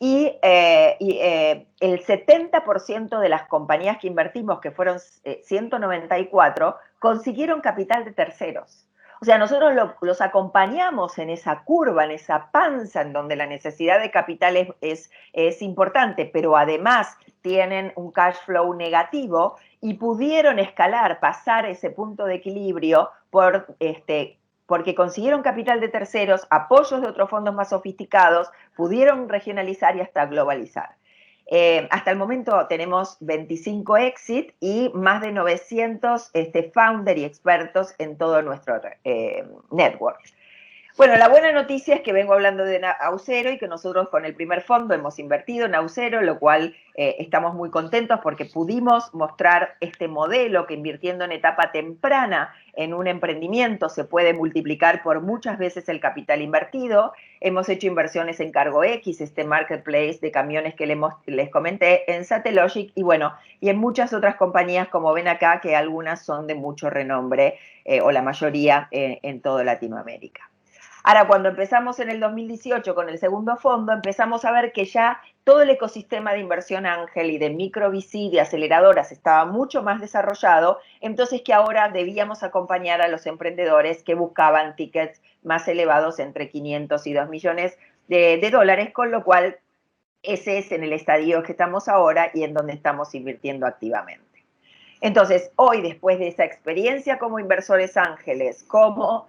S1: y el 70% de las compañías que invertimos, que fueron 194, consiguieron capital de terceros. O sea, nosotros los acompañamos en esa curva, en esa panza, en donde la necesidad de capital es importante, pero además tienen un cash flow negativo y pudieron escalar, pasar ese punto de equilibrio porque consiguieron capital de terceros, apoyos de otros fondos más sofisticados, pudieron regionalizar y hasta globalizar. Hasta el momento tenemos 25 exit y más de 900 founder y expertos en todo nuestro network. Bueno, la buena noticia es que vengo hablando de Aucero y que nosotros con el primer fondo hemos invertido en Aucero, lo cual estamos muy contentos porque pudimos mostrar este modelo que invirtiendo en etapa temprana en un emprendimiento se puede multiplicar por muchas veces el capital invertido. Hemos hecho inversiones en Cargo X, este marketplace de camiones que les comenté, en Satellogic y bueno, y en muchas otras compañías como ven acá, que algunas son de mucho renombre o la mayoría en toda Latinoamérica. Ahora, cuando empezamos en el 2018 con el segundo fondo, empezamos a ver que ya todo el ecosistema de inversión ángel y de micro VC, de aceleradoras, estaba mucho más desarrollado, entonces que ahora debíamos acompañar a los emprendedores que buscaban tickets más elevados entre 500 y 2 millones de dólares, con lo cual ese es en el estadio que estamos ahora y en donde estamos invirtiendo activamente. Entonces, hoy, después de esa experiencia como inversores ángeles, como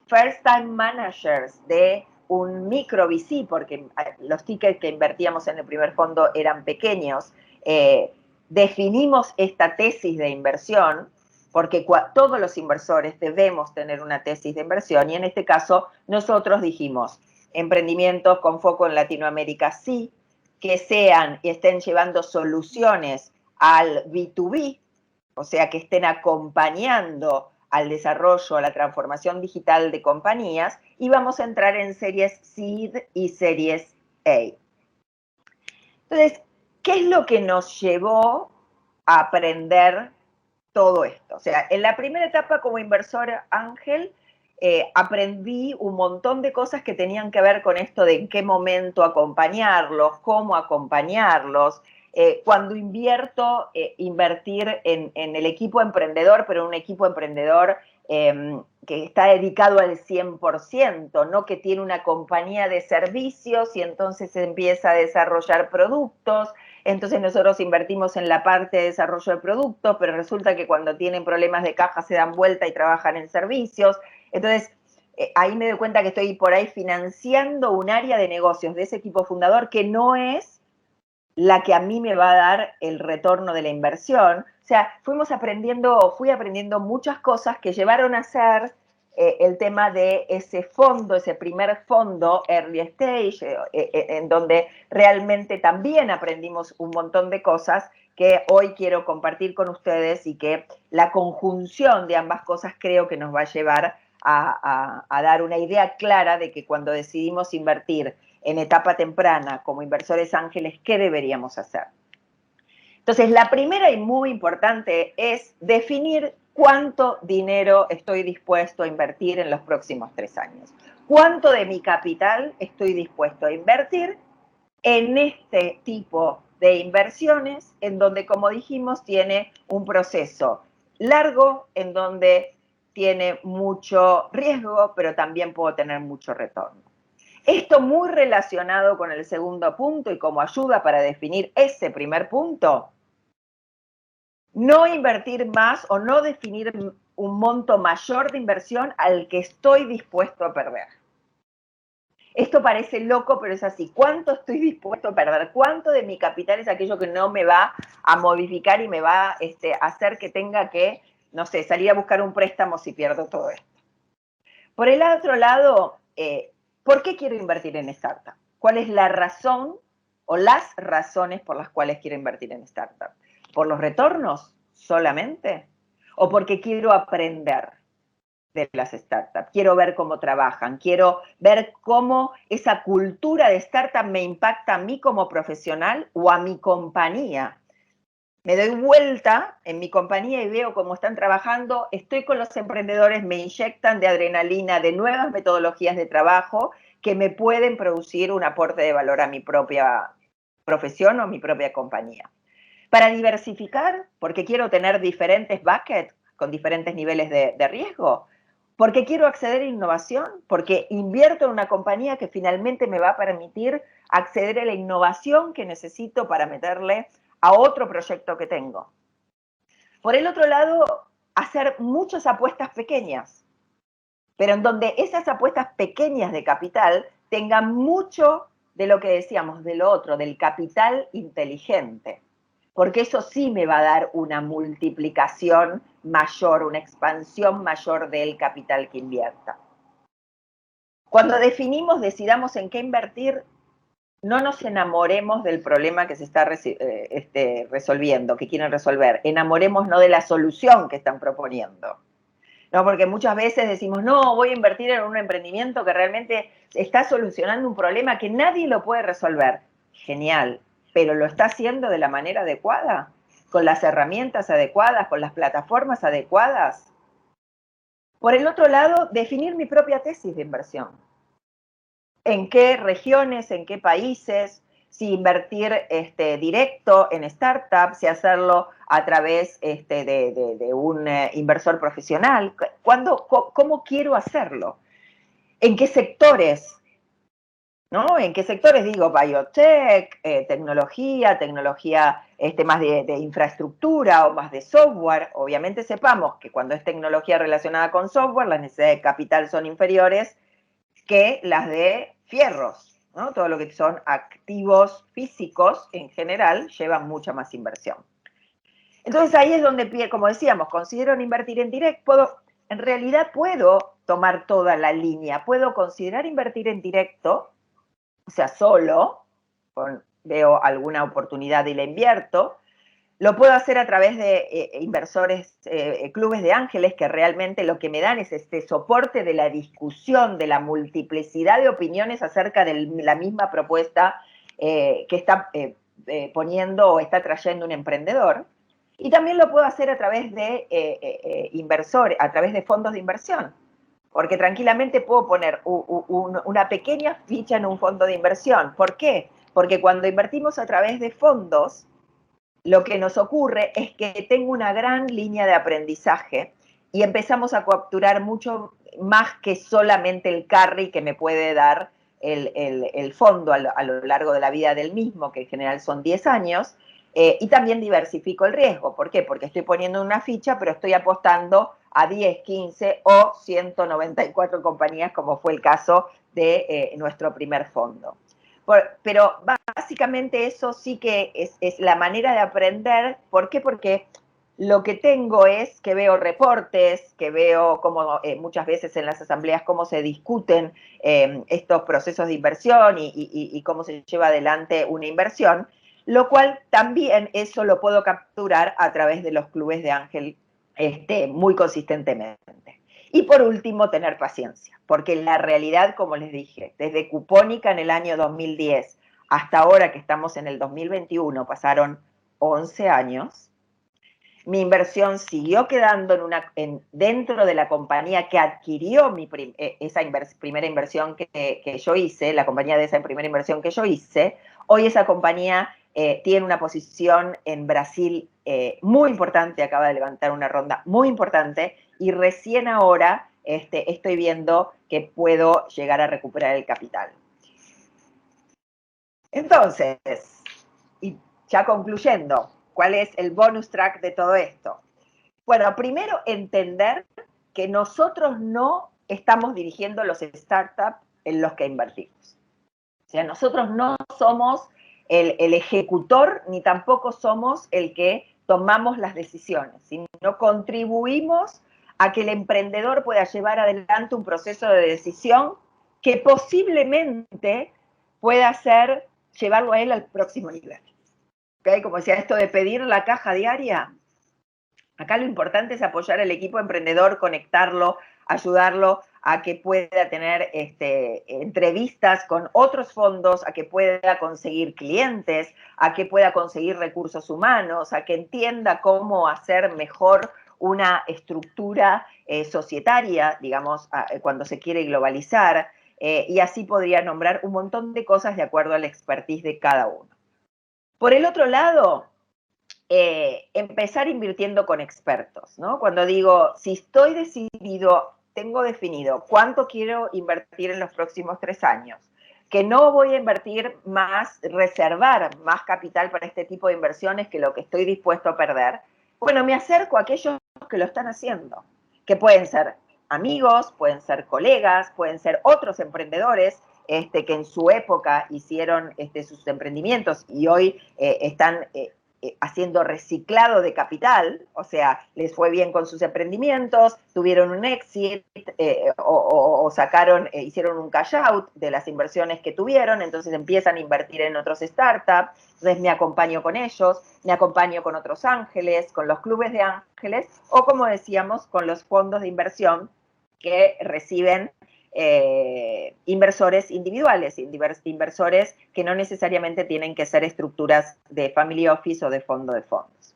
S1: first time managers de un micro VC, porque los tickets que invertíamos en el primer fondo eran pequeños, definimos esta tesis de inversión, porque todos los inversores debemos tener una tesis de inversión, y en este caso nosotros dijimos, emprendimientos con foco en Latinoamérica sí, que sean y estén llevando soluciones al B2B, o sea, que estén acompañando al desarrollo, a la transformación digital de compañías, y vamos a entrar en series Seed y series A. Entonces, ¿qué es lo que nos llevó a aprender todo esto? O sea, en la primera etapa como inversor ángel, aprendí un montón de cosas que tenían que ver con esto de en qué momento acompañarlos, cómo acompañarlos. Cuando invierto, invertir en el equipo emprendedor, pero un equipo emprendedor que está dedicado al 100%, no que tiene una compañía de servicios y entonces empieza a desarrollar productos. Entonces nosotros invertimos en la parte de desarrollo de productos, pero resulta que cuando tienen problemas de caja se dan vuelta y trabajan en servicios. Entonces, ahí me doy cuenta que estoy por ahí financiando un área de negocios de ese equipo fundador que no es la que a mí me va a dar el retorno de la inversión. O sea, fui aprendiendo muchas cosas que llevaron a ser el tema de ese fondo, ese primer fondo, Early Stage, en donde realmente también aprendimos un montón de cosas que hoy quiero compartir con ustedes y que la conjunción de ambas cosas creo que nos va a llevar a dar una idea clara de que cuando decidimos invertir en etapa temprana como inversores ángeles, ¿qué deberíamos hacer? Entonces, la primera y muy importante es definir cuánto dinero estoy dispuesto a invertir en los próximos 3 años. ¿Cuánto de mi capital estoy dispuesto a invertir en este tipo de inversiones, en donde, como dijimos, tiene un proceso largo, en donde tiene mucho riesgo, pero también puedo tener mucho retorno? Esto muy relacionado con el segundo punto y como ayuda para definir ese primer punto, no invertir más o no definir un monto mayor de inversión al que estoy dispuesto a perder. Esto parece loco, pero es así. ¿Cuánto estoy dispuesto a perder? ¿Cuánto de mi capital es aquello que no me va a modificar y me va a hacer que tenga que, no sé, salir a buscar un préstamo si pierdo todo esto? Por el otro lado, ¿por qué quiero invertir en startup? ¿Cuál es la razón o las razones por las cuales quiero invertir en startup? ¿Por los retornos solamente? ¿O porque quiero aprender de las startups? Quiero ver cómo trabajan, quiero ver cómo esa cultura de startup me impacta a mí como profesional o a mi compañía. Me doy vuelta en mi compañía y veo cómo están trabajando, estoy con los emprendedores, me inyectan de adrenalina, de nuevas metodologías de trabajo que me pueden producir un aporte de valor a mi propia profesión o a mi propia compañía. Para diversificar, porque quiero tener diferentes buckets con diferentes niveles de riesgo, porque quiero acceder a innovación, porque invierto en una compañía que finalmente me va a permitir acceder a la innovación que necesito para meterle a otro proyecto que tengo. Por el otro lado, hacer muchas apuestas pequeñas, pero en donde esas apuestas pequeñas de capital tengan mucho de lo que decíamos, de lo otro, del capital inteligente, porque eso sí me va a dar una multiplicación mayor, una expansión mayor del capital que invierta. Cuando decidamos en qué invertir, no nos enamoremos del problema que se está resolviendo, que quieren resolver. Enamorémonos de la solución que están proponiendo. ¿No? Porque muchas veces decimos, no, voy a invertir en un emprendimiento que realmente está solucionando un problema que nadie lo puede resolver. Genial, pero ¿lo está haciendo de la manera adecuada? ¿Con las herramientas adecuadas? ¿Con las plataformas adecuadas? Por el otro lado, definir mi propia tesis de inversión. ¿En qué regiones, en qué países? Si invertir directo en startups, si hacerlo a través de un inversor profesional. ¿Cómo quiero hacerlo? ¿En qué sectores? ¿No? ¿En qué sectores? Digo, biotech, tecnología más de infraestructura o más de software. Obviamente sepamos que cuando es tecnología relacionada con software, las necesidades de capital son inferiores que las de fierros, ¿no? Todo lo que son activos físicos en general llevan mucha más inversión. Entonces ahí es donde, como decíamos, considero invertir en directo, en realidad puedo tomar toda la línea, puedo considerar invertir en directo, o sea, solo, veo alguna oportunidad y la invierto. Lo puedo hacer a través de inversores, clubes de ángeles, que realmente lo que me dan es este soporte de la discusión, de la multiplicidad de opiniones acerca de la misma propuesta que está poniendo o está trayendo un emprendedor. Y también lo puedo hacer a través de inversores, a través de fondos de inversión. Porque tranquilamente puedo poner una pequeña ficha en un fondo de inversión. ¿Por qué? Porque cuando invertimos a través de fondos, lo que nos ocurre es que tengo una gran línea de aprendizaje y empezamos a capturar mucho más que solamente el carry que me puede dar el fondo a lo largo de la vida del mismo, que en general son 10 años, y también diversifico el riesgo. ¿Por qué? Porque estoy poniendo una ficha, pero estoy apostando a 10, 15 o 194 compañías, como fue el caso de nuestro primer fondo. Pero básicamente eso sí que es la manera de aprender. ¿Por qué? Porque lo que tengo es que veo reportes, que veo cómo muchas veces en las asambleas cómo se discuten estos procesos de inversión y cómo se lleva adelante una inversión, lo cual también eso lo puedo capturar a través de los clubes de ángel muy consistentemente. Y por último, tener paciencia, porque la realidad, como les dije, desde Cupónica en el año 2010 hasta ahora que estamos en el 2021, pasaron 11 años, mi inversión siguió quedando dentro de la compañía que adquirió esa primera inversión que yo hice, la compañía de esa primera inversión que yo hice. Hoy esa compañía tiene una posición en Brasil muy importante, acaba de levantar una ronda muy importante y recién ahora estoy viendo que puedo llegar a recuperar el capital. Entonces, y ya concluyendo, ¿cuál es el bonus track de todo esto? Bueno, primero entender que nosotros no estamos dirigiendo los startups en los que invertimos. O sea, nosotros no somos el ejecutor ni tampoco somos el que tomamos las decisiones, sino contribuimos a que el emprendedor pueda llevar adelante un proceso de decisión que posiblemente pueda llevarlo a él al próximo nivel. ¿Okay? Como decía, esto de pedir la caja diaria, acá lo importante es apoyar al equipo emprendedor, conectarlo, ayudarlo a que pueda tener entrevistas con otros fondos, a que pueda conseguir clientes, a que pueda conseguir recursos humanos, a que entienda cómo hacer mejor una estructura societaria, digamos, cuando se quiere globalizar, y así podría nombrar un montón de cosas de acuerdo a la expertise de cada uno. Por el otro lado, empezar invirtiendo con expertos, ¿no? Cuando digo, si estoy decidido, tengo definido cuánto quiero invertir en los próximos 3 años, que no voy a invertir más, reservar más capital para este tipo de inversiones que lo que estoy dispuesto a perder, bueno, me acerco a aquellos que lo están haciendo, que pueden ser amigos, pueden ser colegas, pueden ser otros emprendedores que en su época hicieron sus emprendimientos y hoy están haciendo reciclado de capital, o sea, les fue bien con sus emprendimientos, tuvieron un exit o sacaron, hicieron un cash out de las inversiones que tuvieron, entonces empiezan a invertir en otros startups, entonces me acompaño con ellos, me acompaño con otros ángeles, con los clubes de ángeles, o como decíamos, con los fondos de inversión que reciben inversores individuales, inversores que no necesariamente tienen que ser estructuras de family office o de fondo de fondos.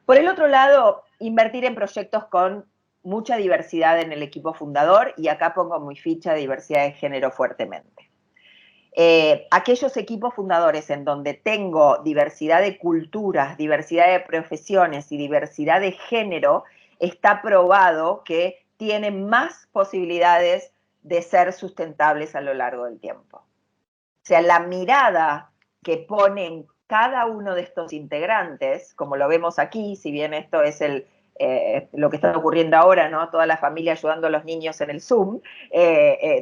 S1: Por el otro lado, invertir en proyectos con mucha diversidad en el equipo fundador, y acá pongo mi ficha de diversidad de género fuertemente. Aquellos equipos fundadores en donde tengo diversidad de culturas, diversidad de profesiones y diversidad de género, está probado que tienen más posibilidades de ser sustentables a lo largo del tiempo. O sea, la mirada que ponen cada uno de estos integrantes, como lo vemos aquí, si bien esto es lo que está ocurriendo ahora, ¿no? Toda la familia ayudando a los niños en el Zoom,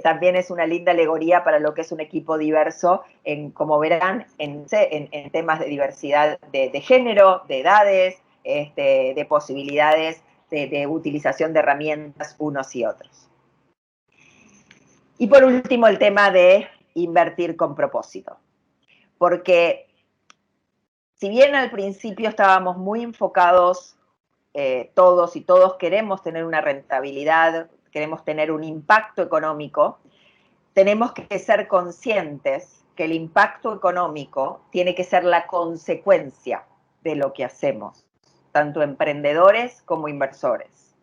S1: también es una linda alegoría para lo que es un equipo diverso, como verán, en temas de diversidad de género, de edades, de posibilidades de utilización de herramientas unos y otros. Y por último, el tema de invertir con propósito. Porque si bien al principio estábamos muy enfocados todos y todos queremos tener una rentabilidad, queremos tener un impacto económico, tenemos que ser conscientes que el impacto económico tiene que ser la consecuencia de lo que hacemos, tanto emprendedores como inversores.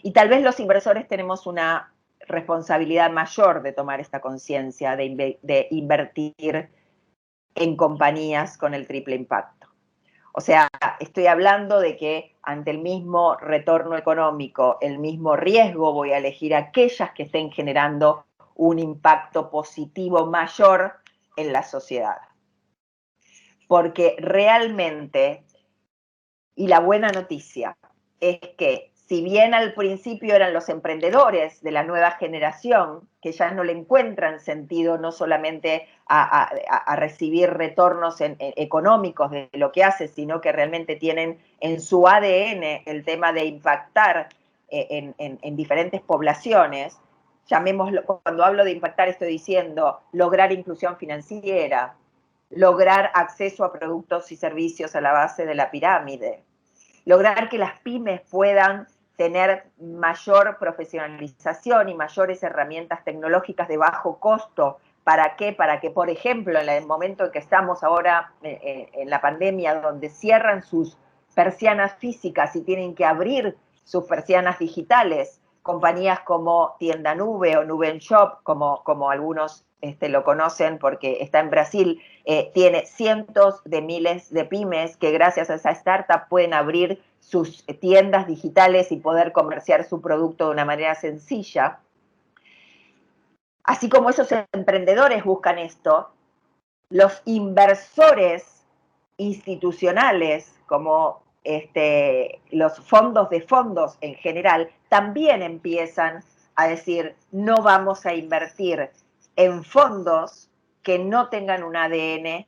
S1: Y tal vez los inversores tenemos una responsabilidad mayor de tomar esta conciencia, de invertir en compañías con el triple impacto. O sea, estoy hablando de que ante el mismo retorno económico, el mismo riesgo, voy a elegir aquellas que estén generando un impacto positivo mayor en la sociedad. Porque realmente, y la buena noticia es que si bien al principio eran los emprendedores de la nueva generación, que ya no le encuentran sentido no solamente a recibir retornos económicos de lo que hace, sino que realmente tienen en su ADN el tema de impactar en diferentes poblaciones, llamémoslo, cuando hablo de impactar estoy diciendo lograr inclusión financiera, lograr acceso a productos y servicios a la base de la pirámide, lograr que las pymes puedan tener mayor profesionalización y mayores herramientas tecnológicas de bajo costo. ¿Para qué? Para que, por ejemplo, en el momento en que estamos ahora en la pandemia, donde cierran sus persianas físicas y tienen que abrir sus persianas digitales, compañías como Tienda Nube o Nube Shop, como algunos lo conocen porque está en Brasil, tiene cientos de miles de pymes que gracias a esa startup pueden abrir sus tiendas digitales y poder comerciar su producto de una manera sencilla. Así como esos emprendedores buscan esto, los inversores institucionales, como los fondos de fondos en general, también empiezan a decir, no vamos a invertir en fondos que no tengan un ADN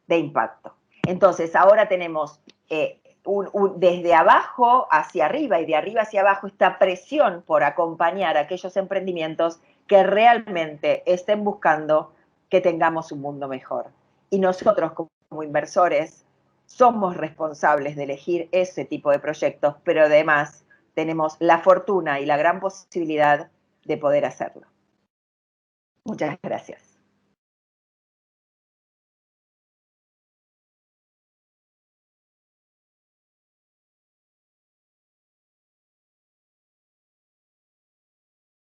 S1: de impacto. Entonces, ahora tenemos desde abajo hacia arriba y de arriba hacia abajo esta presión por acompañar a aquellos emprendimientos que realmente estén buscando que tengamos un mundo mejor. Y nosotros como inversores somos responsables de elegir ese tipo de proyectos, pero además tenemos la fortuna y la gran posibilidad de poder hacerlo. Muchas gracias.